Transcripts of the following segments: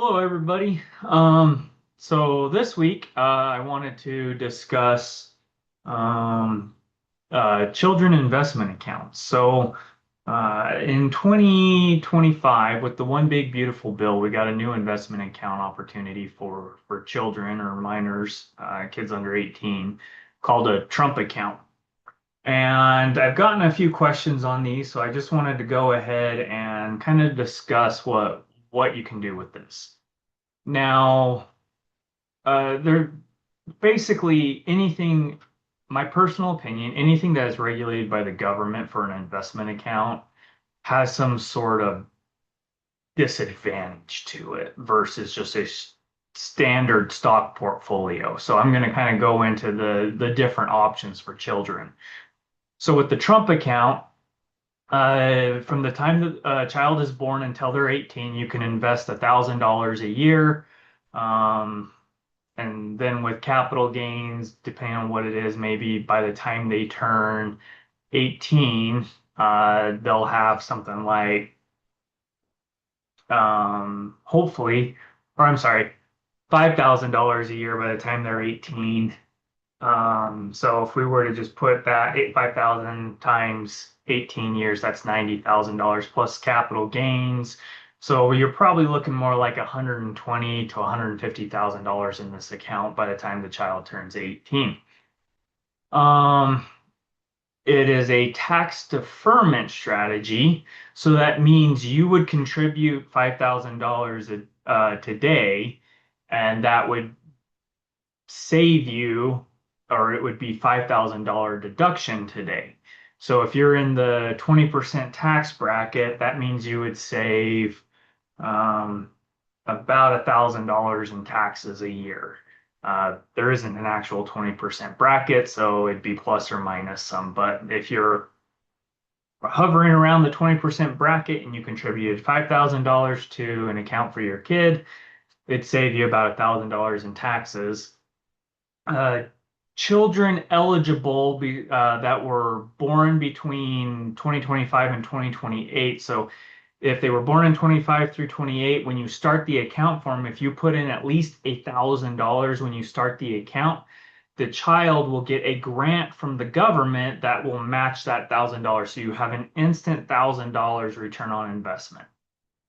Hello, everybody. So this week, I wanted to discuss um, children investment accounts. In 2025, with the One Big Beautiful Bill, we got a new investment account opportunity for children or minors, kids under 18, called a Trump account. And I've gotten a few questions on these, so I just wanted to go ahead and kind of discuss what you can do with this. Now, they're basically anything, my personal opinion, anything that is regulated by the government for an investment account has some sort of disadvantage to it versus just a standard stock portfolio. So I'm going to kind of go into the different options for children. So with the Trump account, from the time that a child is born until they're 18, you can invest $1,000 a year. Um, And then with capital gains, depending on what it is, maybe by the time they turn 18, they'll have something like, hopefully, or I'm sorry, $5,000 a year by the time they're 18. So if we were to just put that 5,000 times 18 years, that's $90,000 plus capital gains. So you're probably looking more like 120 to $150,000 in this account by the time the child turns 18. Um, it is a tax deferment strategy. So that means you would contribute $5,000 today, and that would save you, or it would be $5,000 deduction today. So if you're in the 20% tax bracket, that means you would save um, about $1,000 in taxes a year. There isn't an actual 20% bracket, so it'd be plus or minus some. But if you're hovering around the 20% bracket and you contributed $5,000 to an account for your kid, it'd save you about $1,000 in taxes. uh, Children eligible that were born between 2025 and 2028. So if they were born in 25 through 28, when you start the account form, if you put in at least $1,000 when you start the account, the child will get a grant from the government that will match that $1,000. So you have an instant $1,000 return on investment.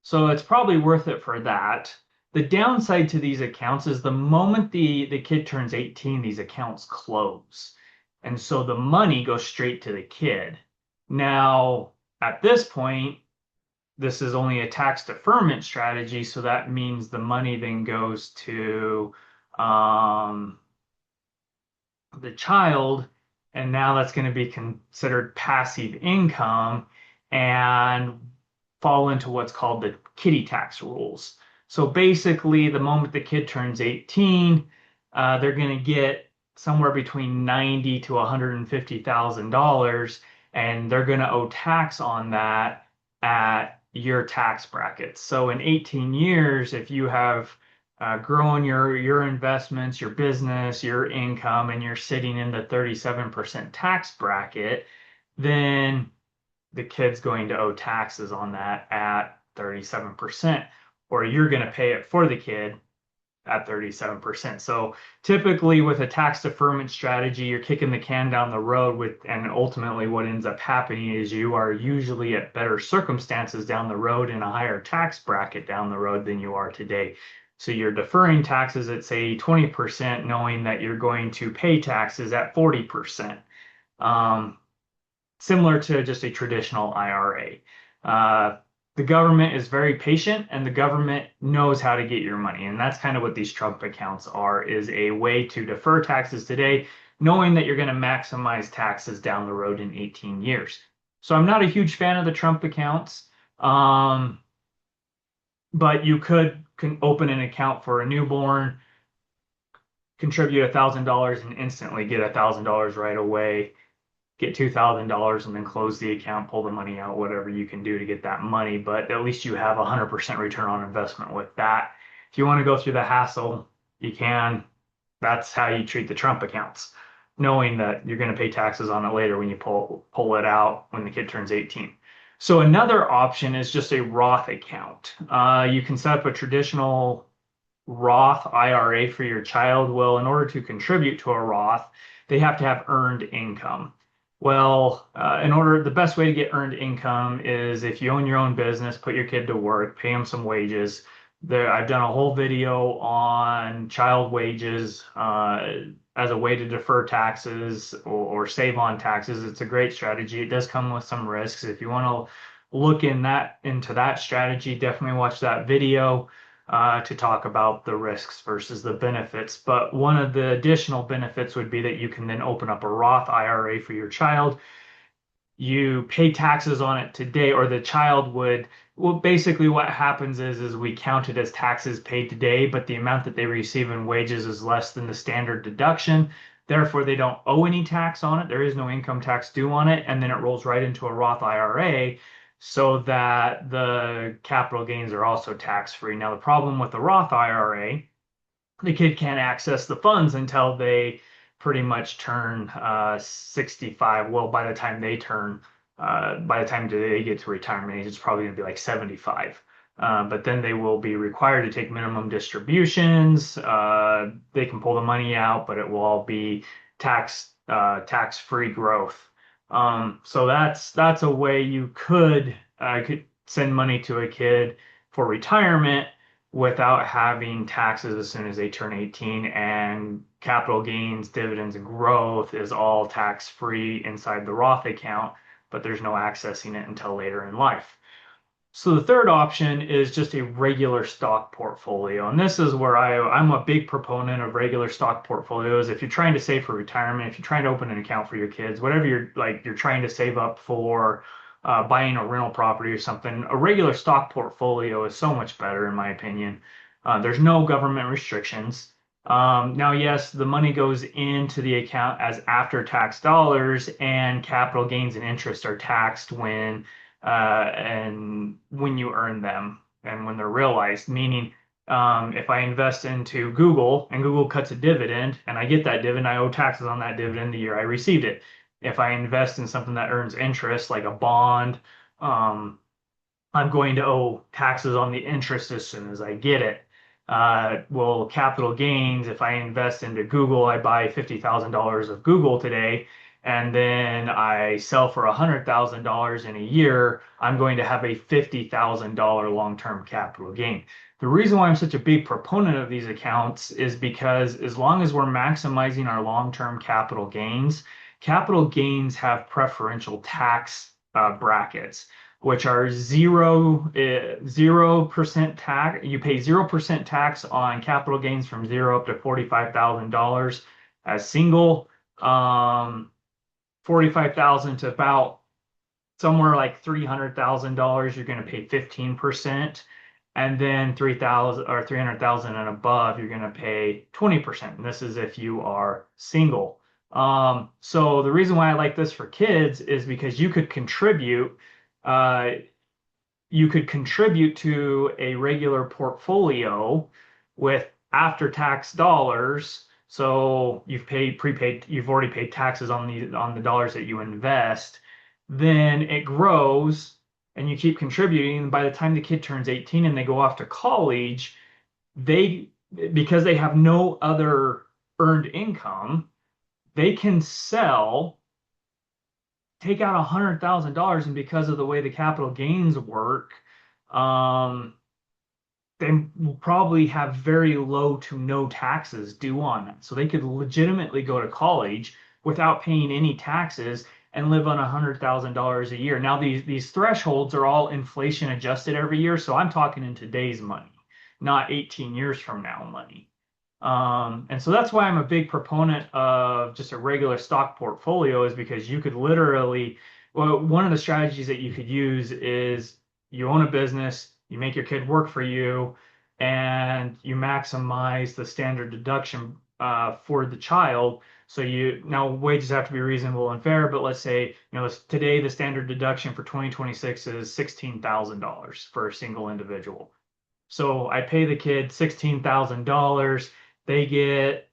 So it's probably worth it for that. The downside to these accounts is the moment the kid turns 18, these accounts close. And so the money goes straight to the kid. Now, at this point, this is only a tax deferment strategy, so that means the money then goes to um, the child, and now that's going to be considered passive income and fall into what's called the kiddie tax rules. So basically, the moment the kid turns 18, they're going to get somewhere between 90 to $150,000, and they're going to owe tax on that at your tax brackets. So in 18 years, if you have growing your investments, your business, your income, and you're sitting in the 37% tax bracket, then the kid's going to owe taxes on that at 37%, or you're going to pay it for the kid at 37%. So typically with a tax deferment strategy, you're kicking the can down the road with, and ultimately what ends up happening is you are usually at better circumstances down the road in a higher tax bracket down the road than you are today. So you're deferring taxes at say 20%, knowing that you're going to pay taxes at 40%. Similar to just a traditional IRA. The government is very patient and the government knows how to get your money. And that's kind of what these Trump accounts are, is a way to defer taxes today, knowing that you're going to maximize taxes down the road in 18 years. So I'm not a huge fan of the Trump accounts, but you can open an account for a newborn, contribute $1,000 and instantly get $1,000 right away, get $2,000 and then close the account, pull the money out, whatever you can do to get that money. But at least you have 100% return on investment with that. If you want to go through the hassle, you can. That's how you treat the Trump accounts, knowing that you're going to pay taxes on it later when you pull it out when the kid turns 18. So another option is just a Roth account. You can set up a traditional Roth IRA for your child. Well, in order to contribute to a Roth, they have to have earned income. Well, the best way to get earned income is if you own your own business, put your kid to work, pay them some wages. I've done a whole video on child wages as a way to defer taxes or save on taxes. It's a great strategy. It does come with some risks. If you want to look into that strategy, definitely watch that video to talk about the risks versus the benefits. But one of the additional benefits would be that you can then open up a Roth IRA for your child. You pay taxes on it today, or the child would. Well, basically, what happens is we count it as taxes paid today, but the amount that they receive in wages is less than the standard deduction. Therefore, they don't owe any tax on it. There is no income tax due on it, and then it rolls right into a Roth IRA so that the capital gains are also tax free. Now, the problem with the Roth IRA, the kid can't access the funds until they pretty much turn 65. Well, by the time they get to retirement age, it's probably going to be like 75. But then they will be required to take minimum distributions. They can pull the money out, but it will all be tax-free growth. So that's a way you could send money to a kid for retirement without having taxes as soon as they turn 18, and capital gains, dividends, and growth is all tax-free inside the Roth account, but there's no accessing it until later in life. So the third option is just a regular stock portfolio. And this is where I'm a big proponent of regular stock portfolios. If you're trying to save for retirement, if you're trying to open an account for your kids, whatever you're trying to save up for buying a rental property or something, a regular stock portfolio is so much better in my opinion. There's no government restrictions. Now, yes, the money goes into the account as after-tax dollars, and capital gains and interest are taxed when you earn them and when they're realized. Meaning, if I invest into Google and Google cuts a dividend and I get that dividend, I owe taxes on that dividend the year I received it. If I invest in something that earns interest, like a bond, I'm going to owe taxes on the interest as soon as I get it. Well, capital gains, if I invest into Google, I buy $50,000 of Google today, and then I sell for $100,000 in a year, I'm going to have a $50,000 long-term capital gain. The reason why I'm such a big proponent of these accounts is because as long as we're maximizing our long-term capital gains have preferential tax brackets, which are 0% tax. You pay 0% tax on capital gains from 0 up to $45,000 as single. 45,000 to about somewhere like $300,000, you're going to pay 15%. And then 3,000 or 300,000 and above, you're going to pay 20%. And this is if you are single. So the reason why I like this for kids is because uh, you could contribute to a regular portfolio with after-tax dollars. So you've already paid taxes on the dollars that you invest. Then it grows and you keep contributing. By the time the kid turns 18 and they go off to college, they because they have no other earned income, they can take out $100,000, and because of the way the capital gains work, um, they will probably have very low to no taxes due on it. So they could legitimately go to college without paying any taxes and live on $100,000 a year. Now these thresholds are all inflation adjusted every year, so I'm talking in today's money, not 18 years from now money. And so that's why I'm a big proponent of just a regular stock portfolio, is because you could literally, well, one of the strategies that you could use is you own a business, you make your kid work for you, and you maximize the standard deduction for the child. So now wages have to be reasonable and fair, but let's say, today the standard deduction for 2026 is $16,000 for a single individual. So I pay the kid $16,000. They get,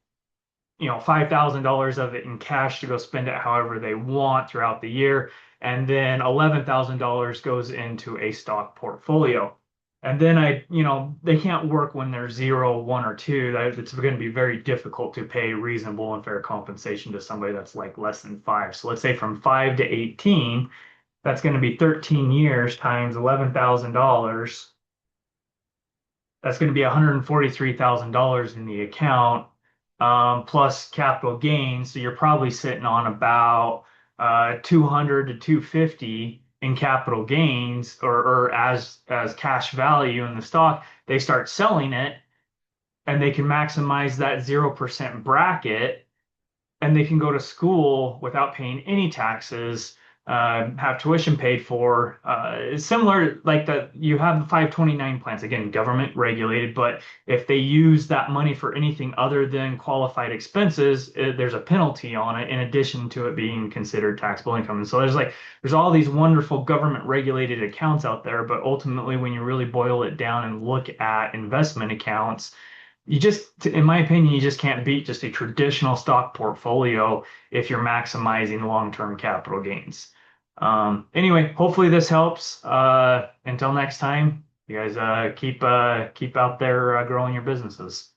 $5,000 of it in cash to go spend it however they want throughout the year. and then $11,000 goes into a stock portfolio. And then they can't work when they're zero, one, or two. It's going to be very difficult to pay reasonable and fair compensation to somebody that's like less than five. So let's say from 5 to 18, that's going to be 13 years times $11,000. That's going to be $143,000 in the account, plus capital gains. So you're probably sitting on about 200 to 250 in capital gains, or as cash value in the stock. They start selling it, and they can maximize that 0% bracket, and they can go to school without paying any taxes, have tuition paid for. It's similar, like that you have the 529 plans, again, government regulated, but if they use that money for anything other than qualified expenses, there's a penalty on it in addition to it being considered taxable income. And so there's all these wonderful government regulated accounts out there, but ultimately when you really boil it down and look at investment accounts, in my opinion, you just can't beat just a traditional stock portfolio if you're maximizing long-term capital gains. Anyway, hopefully this helps. Until next time, you guys keep out there growing your businesses.